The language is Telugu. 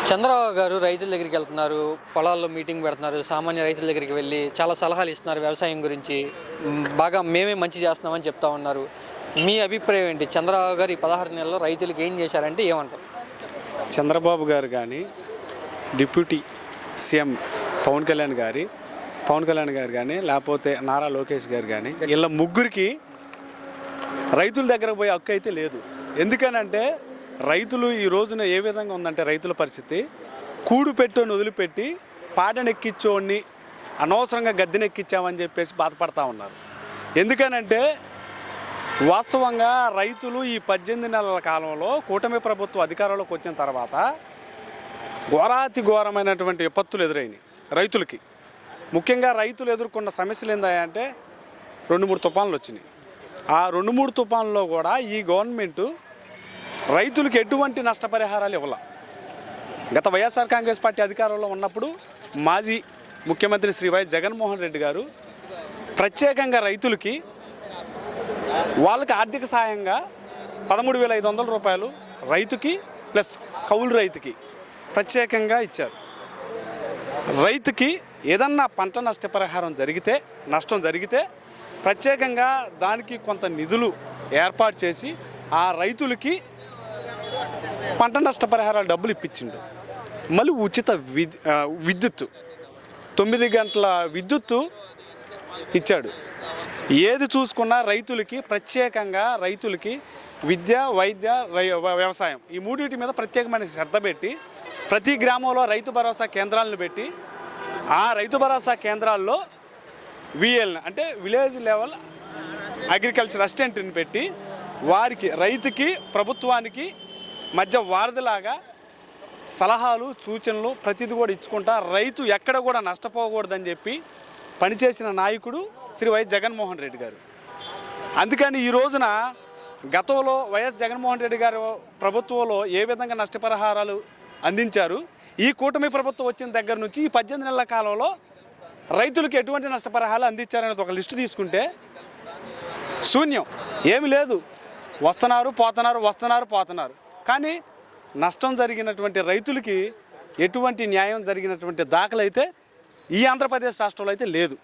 చంద్రబాబు గారు రైతుల దగ్గరికి వెళ్తున్నారు, పొలాల్లో మీటింగ్ పెడుతున్నారు, సామాన్య రైతుల దగ్గరికి వెళ్ళి చాలా సలహాలు ఇస్తున్నారు వ్యవసాయం గురించి. బాగా మేమే మంచి చేస్తున్నామని చెప్తా ఉన్నారు. మీ అభిప్రాయం ఏంటి? చంద్రబాబు గారు ఈ 16 నెలల్లో రైతులకు ఏం చేశారంటే ఏమంటారు? చంద్రబాబు గారు కానీ, డిప్యూటీ సీఎం పవన్ కళ్యాణ్ గారు కానీ, లేకపోతే నారా లోకేష్ గారు కానీ, వీళ్ళ ముగ్గురికి రైతుల దగ్గరకు పోయే హక్కు అయితే లేదు. ఎందుకనంటే రైతులు ఈ రోజున ఏ విధంగా ఉందంటే రైతుల పరిస్థితి, కూడు పెట్టోని వదిలిపెట్టి పాటనెక్కించోడిని అనవసరంగా గద్దెనెక్కించామని చెప్పేసి బాధపడతా ఉన్నారు. ఎందుకనంటే వాస్తవంగా రైతులు ఈ 18 నెలల కాలంలో కూటమి ప్రభుత్వం అధికారంలోకి వచ్చిన తర్వాత ఘోరాతి ఘోరమైనటువంటి విపత్తులు ఎదురైనాయి రైతులకి. ముఖ్యంగా రైతులు ఎదుర్కొన్న సమస్యలు ఏందంటే 2-3 తుఫాన్లు వచ్చినాయి. ఆ 2-3 తుఫాన్లో కూడా ఈ గవర్నమెంటు రైతులకు ఎటువంటి నష్టపరిహారాలు ఇవ్వాల. గత వైఎస్ఆర్ కాంగ్రెస్ పార్టీ అధికారంలో ఉన్నప్పుడు మాజీ ముఖ్యమంత్రి శ్రీ వైఎస్ జగన్మోహన్ రెడ్డి గారు ప్రత్యేకంగా రైతులకి వాళ్ళకి ఆర్థిక సాయంగా 13,500 రూపాయలు రైతుకి ప్లస్ కౌలు రైతుకి ప్రత్యేకంగా ఇచ్చారు. రైతుకి ఏదన్నా పంట నష్టం జరిగితే ప్రత్యేకంగా దానికి కొంత నిధులు ఏర్పాటు చేసి ఆ రైతులకి పంట నష్టపరిహారాలు డబ్బులు ఇప్పించిండు. మళ్ళీ ఉచిత విద్యుత్తు 9 గంటల విద్యుత్తు ఇచ్చాడు. ఏది చూసుకున్నా రైతులకి ప్రత్యేకంగా విద్య, వైద్య, వ్యవసాయం ఈ మూడింటి మీద ప్రత్యేకమైన శ్రద్ధ పెట్టి ప్రతి గ్రామంలో రైతు భరోసా కేంద్రాలను పెట్టి ఆ రైతు భరోసా కేంద్రాల్లో విఎల్ని అంటే విలేజ్ లెవెల్ అగ్రికల్చర్ అసిస్టెంట్ని పెట్టి వారికి రైతుకి ప్రభుత్వానికి మధ్య వారధిలాగా సలహాలు సూచనలు ప్రతిదీ కూడా ఇచ్చుకుంటా రైతు ఎక్కడ కూడా నష్టపోకూడదని చెప్పి పనిచేసిన నాయకుడు శ్రీ వైఎస్ జగన్మోహన్ రెడ్డి గారు. అందుకని ఈ రోజున గతంలో వైఎస్ జగన్మోహన్ రెడ్డి గారు ప్రభుత్వంలో ఏ విధంగా నష్టపరిహారాలు అందించారు, ఈ కూటమి ప్రభుత్వం వచ్చిన దగ్గర నుంచి ఈ 18 నెలల కాలంలో రైతులకు ఎటువంటి నష్టపరిహారాలు అందించారనేది ఒక లిస్టు తీసుకుంటే శూన్యం, ఏమి లేదు. వస్తున్నారు పోతున్నారు. కానీ నష్టం జరిగినటువంటి రైతులకి ఎటువంటి న్యాయం జరిగినటువంటి దాఖలైతే ఈ ఆంధ్రప్రదేశ్ రాష్ట్రంలో అయితే లేదు.